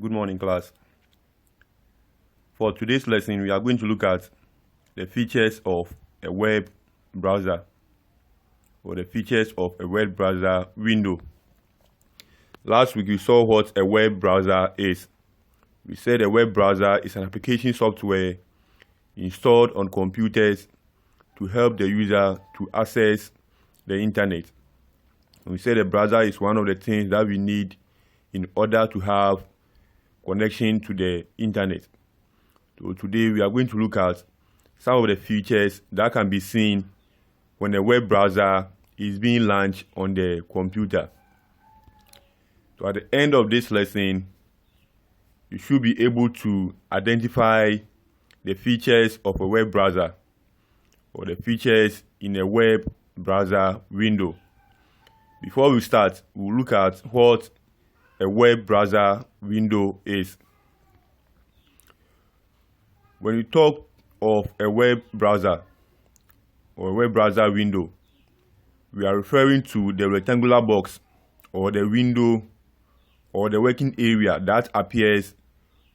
Good morning, class. For today's lesson, we are going to look at the features of a web browser or the features of a web browser window. Last week, we saw what a web browser is. We said a web browser is an application software installed on computers to help the user to access the internet. And we said a browser is one of the things that we need in order to have connection to the internet. So today we are going to look at some of the features that can be seen when a web browser is being launched on the computer. So at the end of this lesson, you should be able to identify the features of a web browser or the features in a web browser window. Before we start, we'll look at what a web browser window is. When we talk of a web browser or a web browser window, we are referring to the rectangular box or the window or the working area that appears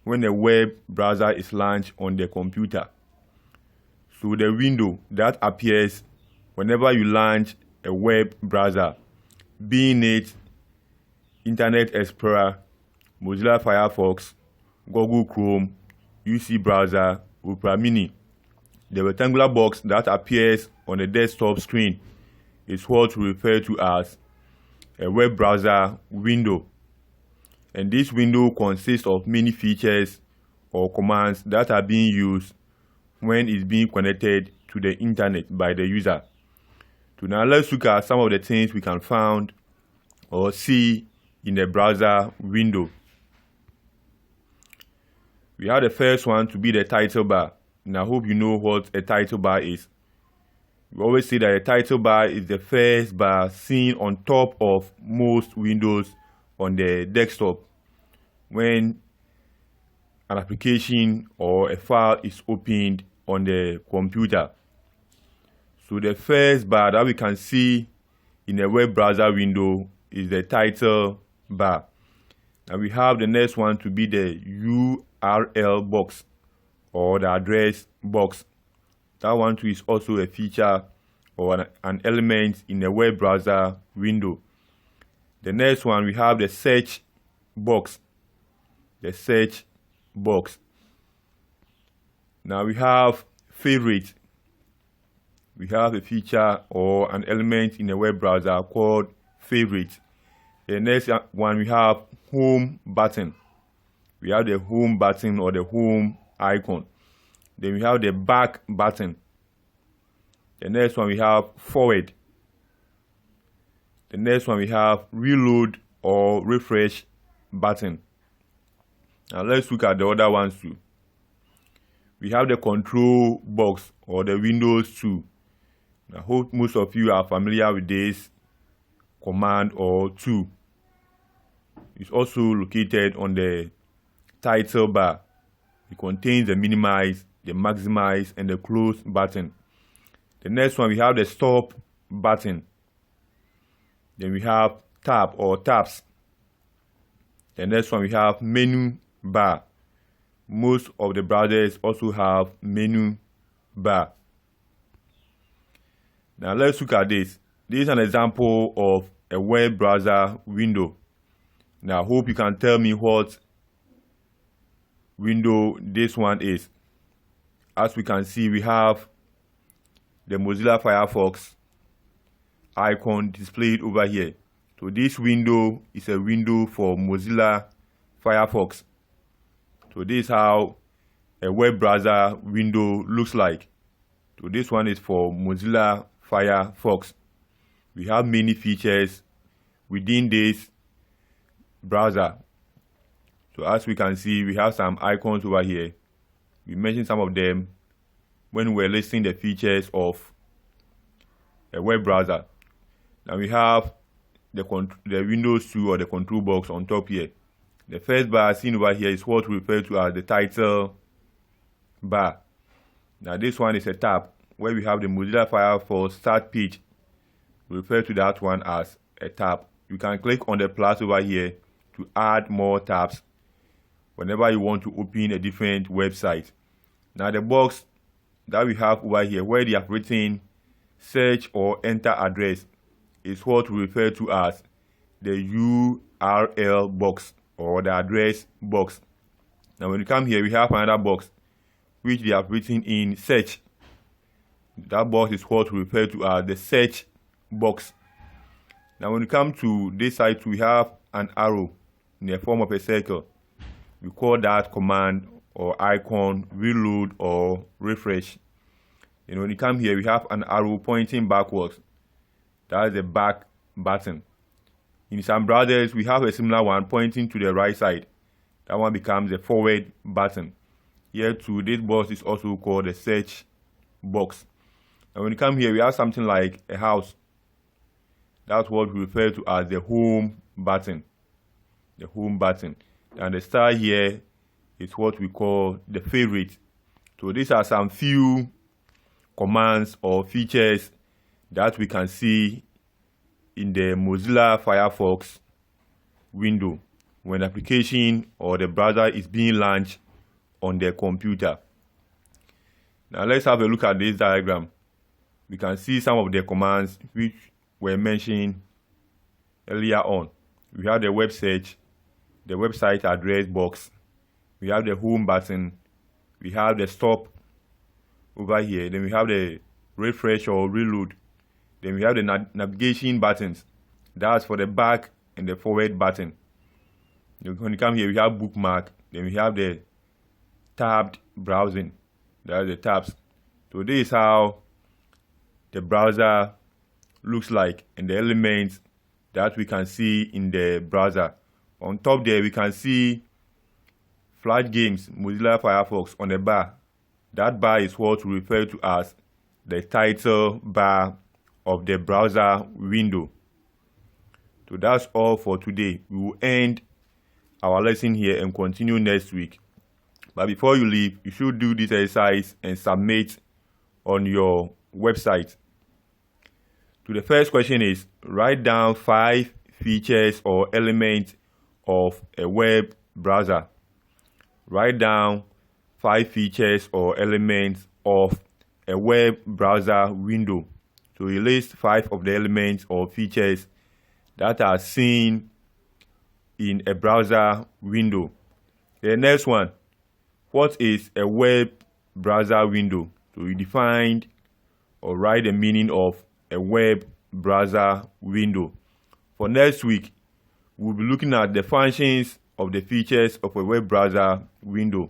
when a web browser is launched on the computer. So the window that appears whenever you launch a web browser, being it Internet Explorer, Mozilla Firefox, Google Chrome, UC Browser, Opera Mini. The rectangular box that appears on the desktop screen is what we refer to as a web browser window. And this window consists of many features or commands that are being used when it's being connected to the internet by the user. So now let's look at some of the things we can find or see in the browser window. We have the first one to be the title bar. And I hope you know what a title bar is. We always say that a title bar is the first bar seen on top of most windows on the desktop when an application or a file is opened on the computer. So the first bar that we can see in a web browser window is the title bar. And we have the next one to be the URL box or the address box. That one too is also a feature or an element in a web browser window. The next one, we have the search box. The search box. Now we have favorite. We have a feature or an element in a web browser called favorite. The next one, we have home button. We have the home button or the home icon. Then we have the back button. The next one, we have forward. The next one, we have reload or refresh button. Now let's look at the other ones too. We have the control box or the Windows 2. I hope most of you are familiar with this command or tool. It's also located on the title bar. It contains the minimize, the maximize, and the close button. The next one, we have the stop button. Then we have tab or tabs. The next one, we have menu bar. Most of the browsers also have menu bar. Now let's look at this. This is an example of a web browser window. Now I hope you can tell me what window this one is. As we can see, we have the Mozilla Firefox icon displayed over here. So this window is a window for Mozilla Firefox. So this is how a web browser window looks like. So this one is for Mozilla Firefox. We have many features within this browser. So as we can see, we have some icons over here. We mentioned some of them when we were listing the features of a web browser. Now we have the Windows 2 or the control box on top here. The first bar seen over here is what we refer to as the title bar. Now this one is a tab where we have the Mozilla Firefox start page. We refer to that one as a tab. You can click on the plus over here to add more tabs. whenever you want to open a different website. Now the box that we have over here where they have written search or enter address is what we refer to as the URL box or the address box. Now when you come here, we have another box which they have written in search. That box is what we refer to as the search box. Now when you come to this side, we have an arrow in the form of a circle. We call that command or icon reload or refresh. And when you come here, we have an arrow pointing backwards. That is the back button. In some browsers, we have a similar one pointing to the right side. That one becomes the forward button. Here too, this box is also called the search box. And when you come here, we have something like a house. That's what we refer to as the home button. The home button. And the star here is what we call the favorite. So these are some few commands or features that we can see in the Mozilla Firefox window when the application or the browser is being launched on the computer. Now let's have a look at this diagram. We can see some of the commands which were mentioned earlier on. We have the web search, the website address box, we have the home button, we have the stop over here, then we have the refresh or reload, then we have the navigation buttons. That's for the back and the forward button. When you come here, we have bookmark, then we have the tabbed browsing. That's the tabs. So this is how the browser looks like and the elements that we can see in the browser. On top there, we can see Flash Games Mozilla Firefox on the bar. That bar is what we refer to as the title bar of the browser window. So that's all for today. We will end our lesson here and continue next week. But before you leave, you should do this exercise and submit on your website. So the first question is, write down 5 features or elements of a web browser. Write down 5 features or elements of a web browser window. So you list 5 of the elements or features that are seen in a browser window. The next one, what is a web browser window? So you define or write the meaning of a web browser window. For next week, we'll be looking at the functions of the features of a web browser window.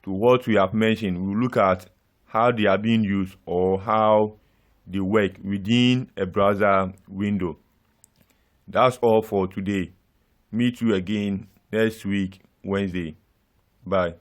To what we have mentioned, we'll look at how they are being used or how they work within a browser window. That's all for today. Meet you again next week, Wednesday. Bye.